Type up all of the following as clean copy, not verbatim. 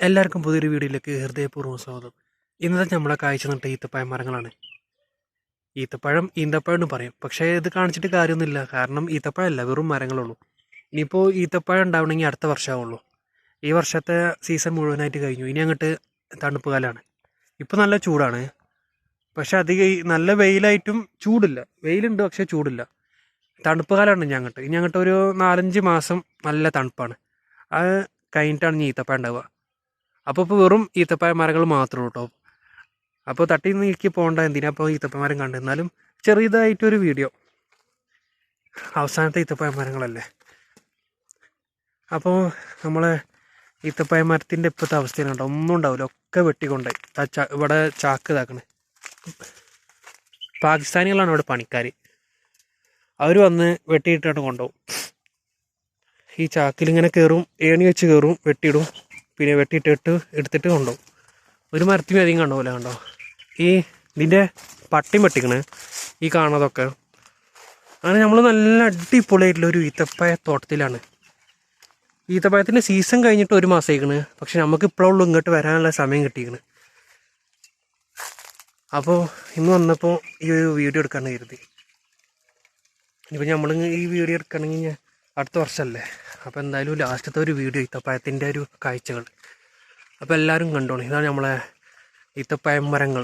എല്ലാവർക്കും പുതിയൊരു വീഡിയോയിലേക്ക് ഹൃദയപൂർവ്വം സ്വാഗതം. ഇന്നത്തെ നമ്മളെ കാഴ്ച നട്ട ഈത്തപ്പഴം മരങ്ങളാണ്. ഈന്തപ്പഴം എന്ന് പറയും, പക്ഷേ ഇത് കാണിച്ചിട്ട് കാര്യമൊന്നുമില്ല. കാരണം ഈത്തപ്പഴമല്ല, വെറും മരങ്ങളുള്ളൂ. ഇനിയിപ്പോൾ ഈത്തപ്പഴം ഉണ്ടാവണമെങ്കിൽ അടുത്ത വർഷമാവുള്ളൂ. ഈ വർഷത്തെ സീസൺ മുഴുവനായിട്ട് കഴിഞ്ഞു. ഇനി അങ്ങോട്ട് തണുപ്പ് കാലമാണ്. ഇപ്പോൾ നല്ല ചൂടാണ്, പക്ഷെ നല്ല വെയിലായിട്ടും ചൂടില്ല. വെയിലുണ്ട്, പക്ഷേ ചൂടില്ല. തണുപ്പ് കാലമാണ് ഇനി അങ്ങോട്ട് ഒരു 4-5 മാസം നല്ല തണുപ്പാണ്. അത് കഴിഞ്ഞിട്ടാണ് ഇനി ഈത്തപ്പഴം ഉണ്ടാവുക. അപ്പോൾ വെറും ഈത്തപ്പഴ മരങ്ങൾ മാത്രമേ കേട്ടോ. അപ്പോൾ തട്ടി നീക്കി പോകേണ്ട, എന്തിനാ അപ്പോൾ ഈത്തപ്പഴ മരം കണ്ട്. എന്നാലും ചെറിയതായിട്ടൊരു വീഡിയോ. അവസാനത്തെ ഈത്തപ്പഴ മരങ്ങളല്ലേ. അപ്പോൾ നമ്മളെ ഈത്തപ്പഴ മരത്തിൻ്റെ ഇപ്പോഴത്തെ അവസ്ഥയിലുണ്ടോ, ഒന്നും ഉണ്ടാവില്ല. ഒക്കെ വെട്ടിക്കൊണ്ടായി. ഇവിടെ ചാക്ക് ഇതാക്കണേ. പാകിസ്ഥാനികളാണ് ഇവിടെ പണിക്കാർ. അവർ വന്ന് വെട്ടിയിട്ടാണ് കൊണ്ടുപോകും. ഈ ചാക്കിലിങ്ങനെ കയറും, ഏണി വെച്ച് കയറും, വെട്ടിയിടും, പിന്നെ വെട്ടിയിട്ടിട്ട് എടുത്തിട്ട് കൊണ്ടുപോകും. ഒരു മരത്തിന് അധികം കണ്ടുപോലെ കണ്ടോ. ഇതിൻ്റെ പട്ടിയും വെട്ടിക്കണേ ഈ കാണുന്നതൊക്കെ. അങ്ങനെ നമ്മൾ നല്ല അടിപൊളിയായിട്ടുള്ള ഒരു ഈത്തപ്പഴ തോട്ടത്തിലാണ്. ഈത്തപ്പഴത്തിൻ്റെ സീസൺ കഴിഞ്ഞിട്ട് 1 മാസം ആയിക്കണ്. പക്ഷെ നമുക്ക് ഇപ്പോഴുള്ളൂ ഇങ്ങോട്ട് വരാനുള്ള സമയം കിട്ടിയിരിക്കണ്. അപ്പോൾ ഇന്ന് വന്നപ്പോൾ ഈ ഒരു വീഡിയോ എടുക്കാൻ കരുതി. ഇനിയിപ്പോൾ നമ്മൾ ഈ വീഡിയോ എടുക്കണമെങ്കിൽ അടുത്ത വർഷമല്ലേ. അപ്പോൾ എന്തായാലും ലാസ്റ്റത്തെ ഒരു വീഡിയോ ഈത്തപ്പഴത്തിൻ്റെ ഒരു കാഴ്ചകൾ. അപ്പോൾ എല്ലാവരും കണ്ടോണം. ഇതാണ് നമ്മളെ ഈത്തപ്പഴം മരങ്ങൾ.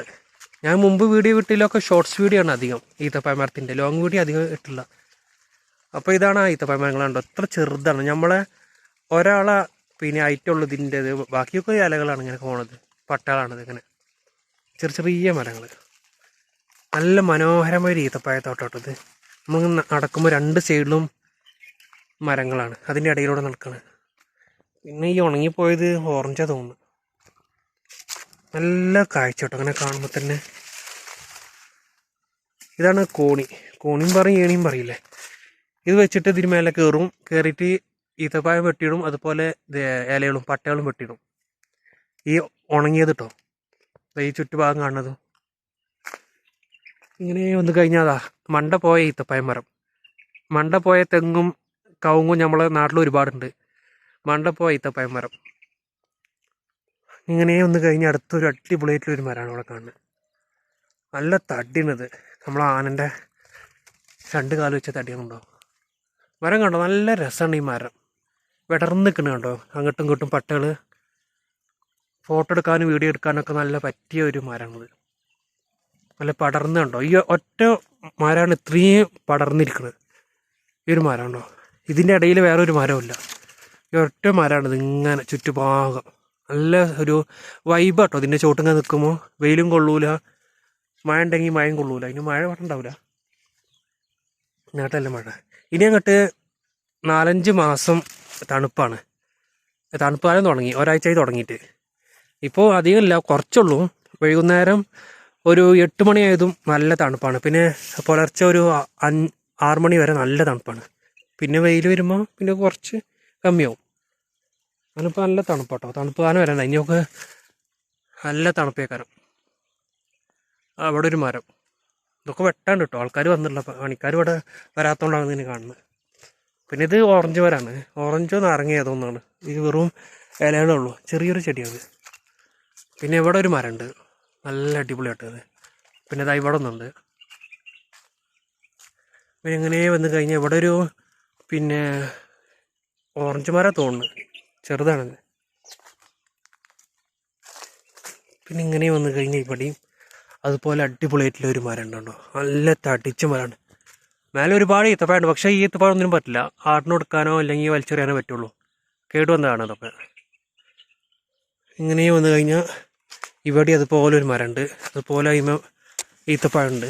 ഞാൻ മുമ്പ് വീഡിയോ വിട്ടില്ലൊക്കെ ഷോർട്സ് വീഡിയോ ആണ് അധികം. ഈത്തപ്പഴ മരത്തിൻ്റെ ലോങ് വീഡിയോ അധികം ഇട്ടില്ല. അപ്പോൾ ഇതാണ് ആ ഈത്തപ്പഴ മരങ്ങൾ. കണ്ടോ, എത്ര ചെറുതാണ്. നമ്മളെ ഒരാളെ പിന്നെ ഐറ്റുള്ളതിൻ്റെ ബാക്കിയൊക്കെ ഇലകളാണ് ഇങ്ങനെ പോണത്, പട്ടകളാണിത്. ഇങ്ങനെ ചെറിയ മരങ്ങൾ. നല്ല മനോഹരമായ ഈത്തപ്പഴ തോട്ടോട്ടത്. നമ്മൾ നടക്കുമ്പോൾ 2 സൈഡിലും മരങ്ങളാണ്, അതിൻ്റെ ഇടയിലൂടെ നടക്കുന്നത്. പിന്നെ ഈ ഉണങ്ങിപ്പോയത് ഓറഞ്ചാ തോന്നുന്നു. നല്ല കാഴ്ച കേട്ടോ അങ്ങനെ കാണുമ്പോൾ തന്നെ. ഇതാണ് കോണിയും പറയും ഏണിയും പറയില്ലേ. ഇത് വെച്ചിട്ട് ഇതിന് മേലെ കയറിയിട്ട് ഈത്തപ്പഴം വെട്ടിയിടും. അതുപോലെ ഇലകളും പട്ടകളും വെട്ടിയിടും. ഈ ഉണങ്ങിയത് കേട്ടോ, ഈ ചുറ്റുഭാഗം കാണുന്നതും. ഇങ്ങനെ വന്ന് കഴിഞ്ഞാൽ മണ്ട പോയ ഈത്തപ്പഴം മരം. മണ്ട പോയ തെങ്ങും കവുങ്ങും നമ്മളെ നാട്ടിൽ ഒരുപാടുണ്ട്. മണ്ട പോയ ഈത്തപ്പഴം മരം. ഇങ്ങനെ ഒന്ന് കഴിഞ്ഞ് അടുത്തൊരു അടിപൊളിയായിട്ടുള്ളൊരു മരമാണ് ഇവിടെ കാണുന്നത്. നല്ല തടിയാണിത്. നമ്മൾ ആനൻ്റെ 2 കാല് വെച്ച തടിയാണുണ്ടോ. മരം കണ്ടോ, നല്ല രസമാണ് ഈ മരം. വിടർന്ന് നിൽക്കുന്നത് കണ്ടോ, അങ്ങോട്ടും ഇങ്ങോട്ടും പട്ടകൾ. ഫോട്ടോ എടുക്കാനും വീഡിയോ എടുക്കാനൊക്കെ നല്ല പറ്റിയ ഒരു മരമാണിത്. നല്ല പടർന്ന് കണ്ടോ. ഈ ഒറ്റ മരമാണ് ഇത്രയും പടർന്നിരിക്കുന്നത്. ഈ ഒരു മരം ഉണ്ടോ, ഇതിൻ്റെ ഇടയിൽ വേറൊരു മരമില്ല. ഈ ഒറ്റ മരമാണിത്. ഇങ്ങനെ ചുറ്റുഭാഗം നല്ല ഒരു വൈബ് കേട്ടോ. ഇതിൻ്റെ ചോട്ടിങ്ങനെ നിൽക്കുമ്പോൾ വെയിലും കൊള്ളൂല, മഴ ഉണ്ടെങ്കിൽ മഴയും കൊള്ളൂല. ഇനി മഴ പറഞ്ഞിട്ടുണ്ടാവില്ല, നേട്ടല്ല മഴ. ഇനി അങ്ങോട്ട് 4-5 മാസം തണുപ്പാണ്. തണുപ്പ് കാലം തുടങ്ങി, ഒരാഴ്ചയായി തുടങ്ങിയിട്ട്. ഇപ്പോൾ അധികമില്ല, കുറച്ചുള്ളൂ. വൈകുന്നേരം ഒരു 8 മണിയായതും നല്ല തണുപ്പാണ്. പിന്നെ പുലർച്ചെ ഒരു 6 മണി വരെ നല്ല തണുപ്പാണ്. പിന്നെ വെയിൽ വരുമ്പോൾ പിന്നെ കുറച്ച് കമ്മിയാവും. അതിനിപ്പോൾ നല്ല തണുപ്പാട്ടോ. തണുപ്പ് കാലം വരാൻ ഇനിയൊക്കെ നല്ല തണുപ്പേക്കാരം. അവിടെ ഒരു മരം. ഇതൊക്കെ വെട്ടാണ്ട് കേട്ടോ, ആൾക്കാർ വന്നിട്ടില്ല. പണിക്കാർ ഇവിടെ വരാത്തതുകൊണ്ടാണ് ഇതിന് കാണുന്നത്. പിന്നെ ഇത് ഓറഞ്ച് മരമാണ്. ഓറഞ്ചോ നാരങ്ങയോ ഏതോന്നാണ്. ഇത് വെറും ഇലകളേ ഉള്ളൂ, ചെറിയൊരു ചെടിയാണ്. പിന്നെ ഇവിടെ ഒരു മരമുണ്ട്, നല്ല അടിപൊളിയായിട്ടത്. പിന്നെ ഇതാ ഇവിടെ ഒന്നുണ്ട്. പിന്നെ ഇങ്ങനെ വന്ന് കഴിഞ്ഞാൽ ഇവിടെ ഒരു പിന്നെ ഓറഞ്ച് മരം തോന്നുന്നു, ചെറുതാണത്. പിന്നെ ഇങ്ങനെ വന്ന് കഴിഞ്ഞാൽ ഇവിടെയും അതുപോലെ അടിപൊളിയായിട്ടുള്ള ഒരു മരം ഉണ്ടോ, നല്ല തടിച്ച മരമാണ്. മേലെ ഒരുപാട് ഈത്തപ്പഴമുണ്ട്. പക്ഷേ ഈ ഈത്തപ്പഴം ഒന്നിനും പറ്റില്ല, ആടിന് കൊടുക്കാനോ അല്ലെങ്കിൽ വലിച്ചെറിയാനോ പറ്റുള്ളൂ. കേടുവന്നതാണ് അതൊക്കെ. ഇങ്ങനെ വന്നു കഴിഞ്ഞാൽ ഇവിടെ അതുപോലെ ഒരു മരമുണ്ട്. അതുപോലെ അതിന് ഈത്തപ്പഴമുണ്ട്.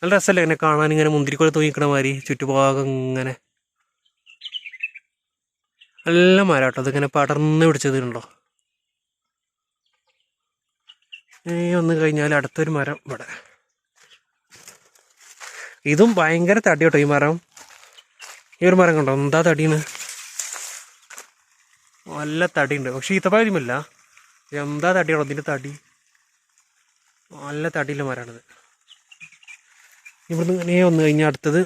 നല്ല രസമല്ലേ ഇങ്ങനെ കാണാൻ, ഇങ്ങനെ മുന്തിരിക്കോല തൂങ്ങിക്കണ മാതിരി ചുറ്റുഭാഗം ഇങ്ങനെ. നല്ല മരം കേട്ടോ, അതിങ്ങനെ പടർന്ന് പിടിച്ചതുണ്ടോ. വന്നു കഴിഞ്ഞാൽ അടുത്തൊരു മരം ഇവിടെ. ഇതും ഭയങ്കര തടി കേട്ടോ ഈ മരം. ഈ ഒരു മരം കണ്ടോ, എന്താ തടിയാണ്, നല്ല തടിയുണ്ട്. പക്ഷെ ഈത്തപ്പഴമില്ല, എന്താ തടിയാണോ ഇതിൻ്റെ തടി. നല്ല തടിയുള്ള മരമാണിത്. ഇവിടുന്ന് ഇങ്ങനെ വന്നു കഴിഞ്ഞാൽ അടുത്തത്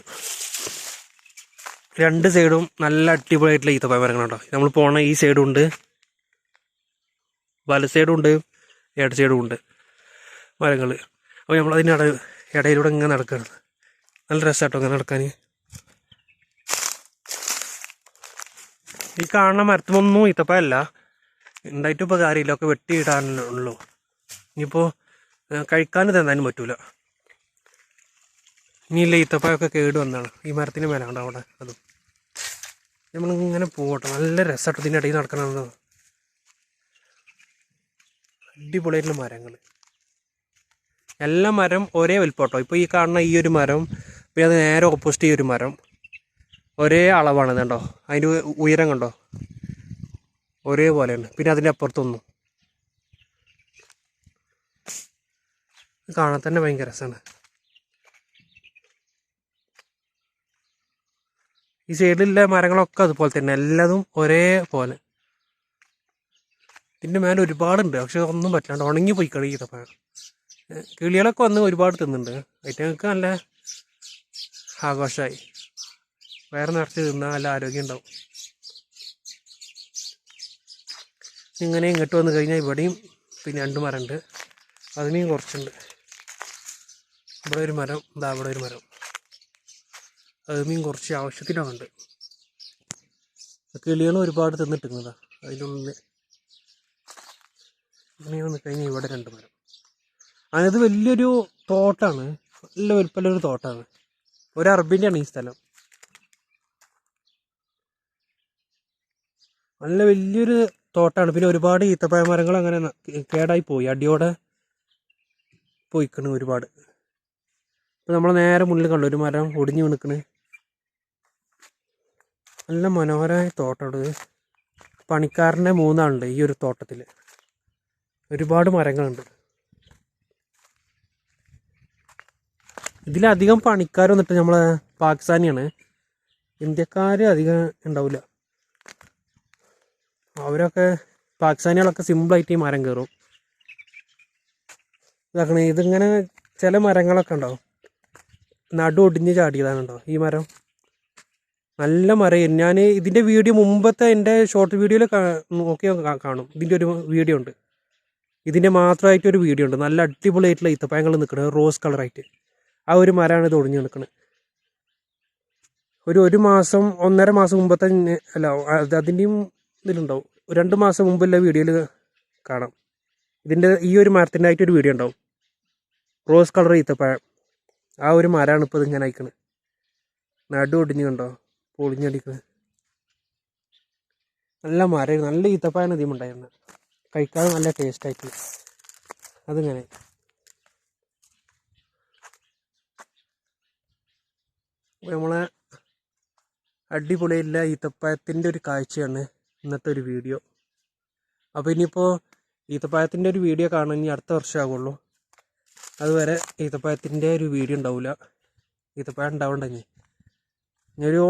2 സൈഡും നല്ല അടിപൊളിയായിട്ടുള്ള ഈത്തപ്പഴ മരങ്ങളുണ്ടോ. നമ്മൾ പോണ ഈ സൈഡും ഉണ്ട്, വല സൈഡും ഉണ്ട് ഇട സൈഡും ഉണ്ട് മരങ്ങൾ. അപ്പോൾ നമ്മളതിൻ്റെ ഇടയിലൂടെ ഇങ്ങനെ നടക്കുകയാണ്. നല്ല രസമാട്ടോ ഇങ്ങനെ നടക്കാൻ. ഈ കാണുന്ന മരത്തിനൊന്നും ഈത്തപ്പഴമല്ല, ഉണ്ടായിട്ടും ഇപ്പോൾ കാര്യമില്ല, ഒക്കെ വെട്ടിയിടാനുള്ളൂ. ഇനിയിപ്പോൾ കഴിക്കാനും തന്നാനും പറ്റൂല. ഇനിയില്ല, ഈത്തപ്പഴമൊക്കെ കേട് വന്നാണ്. ഈ മരത്തിന് മേലെ ഉണ്ട് അവിടെ. അതും നമ്മളിങ്ങനെ പോകട്ടെ. നല്ല രസമായിട്ട് ഇതിൻ്റെ ഇടയിൽ നടക്കണമെന്ന്. അടിപൊളിയായിട്ടുള്ള മരങ്ങൾ. എല്ലാ മരം ഒരേ വലിപ്പട്ടോ. ഇപ്പോൾ ഈ കാണുന്ന ഈ ഒരു മരം, പിന്നെ അത് നേരെ ഓപ്പോസിറ്റ് ഈ ഒരു മരം ഒരേ അളവാണ്. കണ്ടോ, അതിൻ്റെ ഉയരം കണ്ടോ, ഒരേപോലെയാണ്. പിന്നെ അതിൻ്റെ അപ്പുറത്തൊന്നും. കാണാൻ തന്നെ ഭയങ്കര രസമാണ്. ഈ സൈഡിലുള്ള മരങ്ങളൊക്കെ അതുപോലെ തന്നെ, എല്ലാതും ഒരേപോലെ. ഇതിൻ്റെ മേലെ ഒരുപാടുണ്ട്, പക്ഷെ ഒന്നും പറ്റില്ലാണ്ട് ഉണങ്ങി പോയി കളി ഈത്തപ്പഴം. കിളികളൊക്കെ വന്ന് ഒരുപാട് തിന്നുന്നുണ്ട്. അതിറ്റങ്ങൾക്ക് നല്ല ആഘോഷമായി. വയറ് നിറച്ച് തിന്നാൽ നല്ല ആരോഗ്യം ഉണ്ടാവും. ഇങ്ങനെ ഇങ്ങോട്ട് വന്നു കഴിഞ്ഞാൽ ഇവിടെയും പിന്നെ 2 മരമുണ്ട്. അതിനെയും കുറച്ചുണ്ട്. ഇവിടെ ഒരു മരം, ഇതാ ഇവിടെ ഒരു മരം. അതിനെയും കുറച്ച് ആവശ്യത്തിനൊക്കെ ഉണ്ട്. കിളികളും ഒരുപാട് തിന്നിട്ടുന്നതാ അതിനുള്ളിൽ. ഇങ്ങനെ വന്നു കഴിഞ്ഞാൽ ഇവിടെ 2 മരം. അത് വലിയൊരു തോട്ടാണ്, നല്ല വലുപ്പമുള്ളൊരു തോട്ടാണ്. ഒരു അറബിൻ്റെയാണ് ഈ സ്ഥലം. നല്ല വലിയൊരു തോട്ടാണ്. പിന്നെ ഒരുപാട് ഈത്തപ്പഴ മരങ്ങൾ അങ്ങനെ കേടായി പോയി, അടിയോടെ പോയിക്കണ് ഒരുപാട്. ഇപ്പം നമ്മൾ നേരെ മുന്നിൽ കണ്ടു ഒരു മരം ഒടിഞ്ഞു വീണിക്കണ്. നല്ല മനോഹരമായ തോട്ടമാണ്. പണിക്കാരൻ്റെ 3 ആളുണ്ട് ഈ ഒരു തോട്ടത്തിൽ. ഒരുപാട് മരങ്ങളുണ്ട്. ഇതിലധികം പണിക്കാർ വന്നിട്ട് നമ്മളെ പാകിസ്ഥാനിയാണ്. ഇന്ത്യക്കാർ അധികം ഉണ്ടാവില്ല. അവരൊക്കെ പാകിസ്ഥാനികളൊക്കെ സിമ്പിളായിട്ട് ഈ മരം കയറും. ഇതാക്കണേ, ഇതിങ്ങനെ ചില മരങ്ങളൊക്കെ ഉണ്ടാവും നടു ഒടിഞ്ഞ് ചാടിയതാണുണ്ടോ ഈ മരം. നല്ല മരം. ഞാൻ ഇതിൻ്റെ വീഡിയോ മുമ്പത്തെ എൻ്റെ ഷോർട്ട് വീഡിയോയിൽ നോക്കിയാൽ കാണും. ഇതിൻ്റെ ഒരു വീഡിയോ ഉണ്ട്, ഇതിൻ്റെ മാത്രമായിട്ടൊരു വീഡിയോ ഉണ്ട്. നല്ല അടിപൊളിയായിട്ടുള്ള ഈത്തപ്പഴങ്ങൾ നിൽക്കുന്നത് റോസ് കളറായിട്ട്. ആ ഒരു മരമാണ് ഇത് ഒടിഞ്ഞ് നിൽക്കുന്നത്. ഒരു മാസം 1.5 മാസം മുമ്പത്തെ, അല്ല അതിൻ്റെയും ഇതിലുണ്ടാവും, 2 മാസം മുമ്പുള്ള വീഡിയോയിൽ കാണാം. ഇതിൻ്റെ ഈ ഒരു മരത്തിൻ്റെ ആയിട്ടൊരു വീഡിയോ ഉണ്ടാവും, റോസ് കളർ ഈത്തപ്പഴം. ആ ഒരു മരമാണ് ഇപ്പോൾ ഇതിങ്ങനെ അയക്കുന്നത്. നടു ഒടിഞ്ഞ് കണ്ടോ, പൊളിഞ്ഞടിക്കുന്നത്. നല്ല മരം, നല്ല ഈത്തപ്പഴമാണ് ഇതിമുണ്ടായിരുന്നത്. കഴിക്കാതെ നല്ല ടേസ്റ്റായിട്ട്. അതിങ്ങനെ നമ്മളെ അടിപൊളിയില്ല ഈത്തപ്പഴത്തിൻ്റെ ഒരു കാഴ്ചയാണ് ഇന്നത്തെ ഒരു വീഡിയോ. അപ്പോൾ ഇനിയിപ്പോൾ ഈത്തപ്പഴത്തിൻ്റെ ഒരു വീഡിയോ കാണാൻ ഇനി അടുത്ത വർഷമാകുള്ളൂ. അതുവരെ ഈത്തപ്പഴത്തിൻ്റെ ഒരു വീഡിയോ ഉണ്ടാവില്ല. ഈത്തപ്പഴം ഉണ്ടാവണ്ടെങ്കിൽ ഇനിയൊരു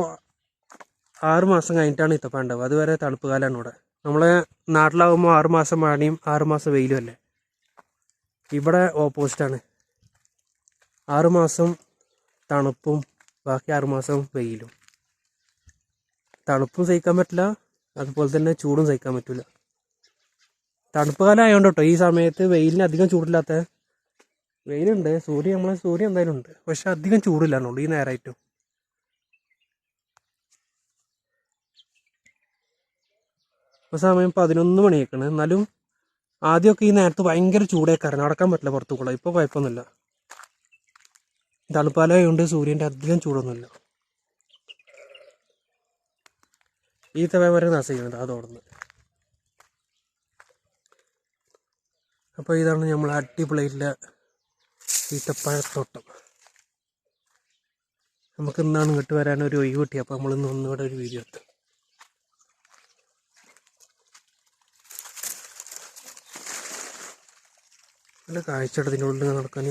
6 മാസം കഴിഞ്ഞിട്ടാണ് ഈത്തപ്പഴം ഉണ്ടാവുക. അതുവരെ തണുപ്പ് കാലമാണ് ഇവിടെ. നമ്മളെ നാട്ടിലാകുമ്പോൾ 6 മാസം മഴയും 6 മാസം വെയിലും അല്ലേ. ഇവിടെ ഓപ്പോസിറ്റാണ്. 6 മാസം തണുപ്പും ബാക്കി 6 മാസം വെയിലും. തണുപ്പും സഹിക്കാൻ പറ്റില്ല, അതുപോലെ തന്നെ ചൂടും സഹിക്കാൻ പറ്റില്ല. തണുപ്പ് കാലം ആയതുകൊണ്ട് കേട്ടോ ഈ സമയത്ത് വെയിലിന് അധികം ചൂടില്ലാത്ത. വെയിലുണ്ട്, സൂര്യൻ എന്തായാലും ഉണ്ട്, പക്ഷെ അധികം ചൂടില്ലാന്നുള്ളൂ ഈ നേരമായിട്ടും. ഇപ്പോൾ സമയം 11 മണിയൊക്കെയാണ്. എന്നാലും ആദ്യമൊക്കെ ഈ നേരത്ത് ഭയങ്കര ചൂടേക്കാരം, നടക്കാൻ പറ്റില്ല പുറത്തുകൂടെ. ഇപ്പോൾ കുഴപ്പമൊന്നുമില്ല. തണുപ്പാലായതുകൊണ്ട് സൂര്യൻ്റെ അധികം ചൂടൊന്നുമില്ല. ഈത്തപ്പഴം വരെ നശിക്കുന്നത് അതോടുന്ന്. അപ്പോൾ ഇതാണ് നമ്മൾ അടിപൊളിയില്ല ഈത്തപ്പഴത്തോട്ടം. നമുക്ക് ഇന്നാണ് ഇങ്ങോട്ട് വരാനൊരു ഒഴിവ് കിട്ടി. അപ്പോൾ നമ്മളിന്ന് ഒന്നുകൂടെ ഒരു വീഡിയോ എടുത്തു. നല്ല കാഴ്ചയുടെ ഇതിനുള്ളിൽ നടക്കാൻ.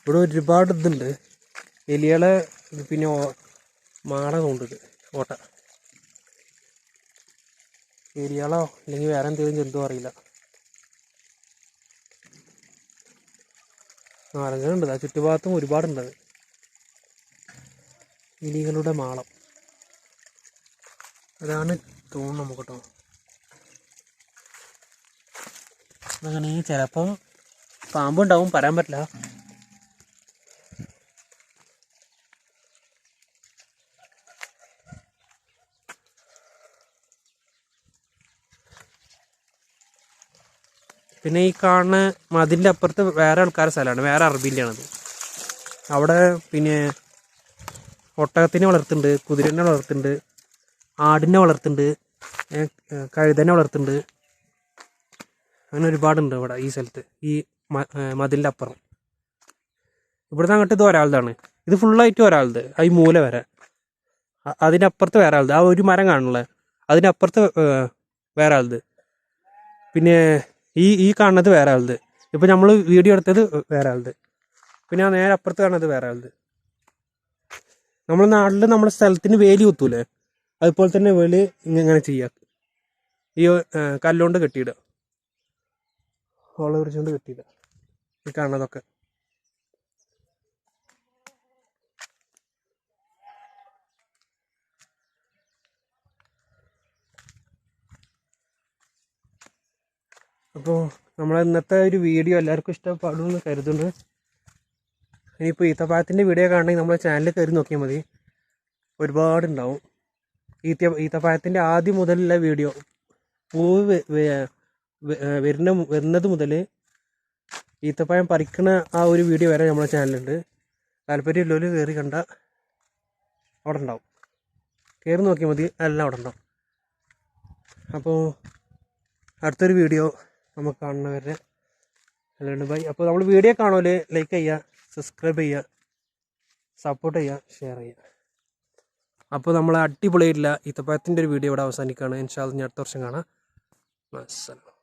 ഇവിടെ ഒരുപാട് ഇതുണ്ട്, എലികളെ പിന്നെ മാട കൊണ്ടിട്ട് ഓട്ട. എലികളോ അല്ലെങ്കിൽ വേറെ എന്തെങ്കിലും ജന്തു അറിയില്ല. നാരങ്ങളുണ്ട്, ആ ചുറ്റുഭാഗത്തും ഒരുപാടുണ്ടത്. എലികളുടെ മാളം അതാണ് തോന്നുന്നു നമുക്ക് കേട്ടോ. അങ്ങനെ ചിലപ്പം പാമ്പുണ്ടാവും, പറയാൻ പറ്റില്ല. പിന്നെ ഈ കാണുന്ന മതിലിൻ്റെ അപ്പുറത്ത് വേറെ ആൾക്കാരുടെ സ്ഥലമാണ്, വേറെ അറബിൻ്റെയാണത്. അവിടെ പിന്നെ ഒട്ടകത്തിനെ വളർത്തുന്നുണ്ട്, കുതിരനെ വളർത്തുന്നുണ്ട്, ആടിനെ വളർത്തുന്നുണ്ട്, കഴുതനെ വളർത്തുന്നുണ്ട്. അങ്ങനെ ഒരുപാടുണ്ട് ഇവിടെ ഈ സ്ഥലത്ത്, ഈ മതിലിൻ്റെ അപ്പുറം. ഇവിടുന്ന് അങ്ങോട്ട് ഇത് ഒരാളുതാണ്, ഇത് ഫുള്ളായിട്ട് ഒരാളുടെ ഈ മൂല വരെ. അതിൻ്റെ അപ്പുറത്ത് വേറെ ആളുടെ, ആ ഒരു മരം കാണുന്നില്ല, അതിൻ്റെ അപ്പുറത്ത് വേറെ ആളുടെ. പിന്നെ ഈ കാണുന്നത് വേറെ ആളുടെ. ഇപ്പം നമ്മൾ വീഡിയോ എടുത്തത് വേറെ ആളുടെ. പിന്നെ ആ നേരെ അപ്പുറത്ത് കാണുന്നത് വേറെ ആളുടെ. നമ്മുടെ നാട്ടിൽ നമ്മുടെ സ്ഥലത്തിന് വേലി കുത്തൂലേ, അതുപോലെ തന്നെ വേലി ഇങ്ങനെ ചെയ്യുക, ഈ കല്ലുകൊണ്ട് കെട്ടിയിടുക, ഓള കുറിച്ചുകൊണ്ട് കെട്ടിയിടുക. ഈ കാണുന്നതൊക്കെ അപ്പോൾ നമ്മളെ ഇന്നത്തെ ഒരു വീഡിയോ എല്ലാവർക്കും ഇഷ്ടപ്പെടുമെന്ന് കരുതുന്നു. ഇനിയിപ്പോൾ ഈത്തപ്പഴത്തിൻ്റെ വീഡിയോ കാണണമെങ്കിൽ നമ്മളെ ചാനലിൽ കയറി നോക്കിയാൽ മതി, ഒരുപാടുണ്ടാവും. ഈത്തപ്പഴത്തിൻ്റെ ആദ്യം മുതലുള്ള വീഡിയോ, പൂവ് വരുന്നത് മുതൽ ഈത്തപ്പഴം പറിക്കുന്ന ആ ഒരു വീഡിയോ വരെ നമ്മളെ ചാനലുണ്ട്. താല്പര്യമുള്ളവർ കയറി കണ്ട അവിടെ ഉണ്ടാവും, കയറി നോക്കിയാൽ മതി, എല്ലാം അവിടെ ഉണ്ടാവും. അപ്പോൾ അടുത്തൊരു വീഡിയോ നമുക്ക് കാണുന്നവരെ അല്ലാണ്ട് ബൈ. അപ്പോൾ നമ്മൾ വീഡിയോ കാണുമല്ലേ, ലൈക്ക് ചെയ്യുക, സബ്സ്ക്രൈബ് ചെയ്യുക, സപ്പോർട്ട് ചെയ്യുക, ഷെയർ ചെയ്യുക. അപ്പോൾ നമ്മൾ അടിപൊളിയായിട്ടില്ല ഈത്തപ്പഴത്തിൻ്റെ ഒരു വീഡിയോ ഇവിടെ അവസാനിക്കുകയാണ്. ഇൻഷാ അല്ലാഹ് അടുത്ത വർഷം കാണാം. അസ്സലാം.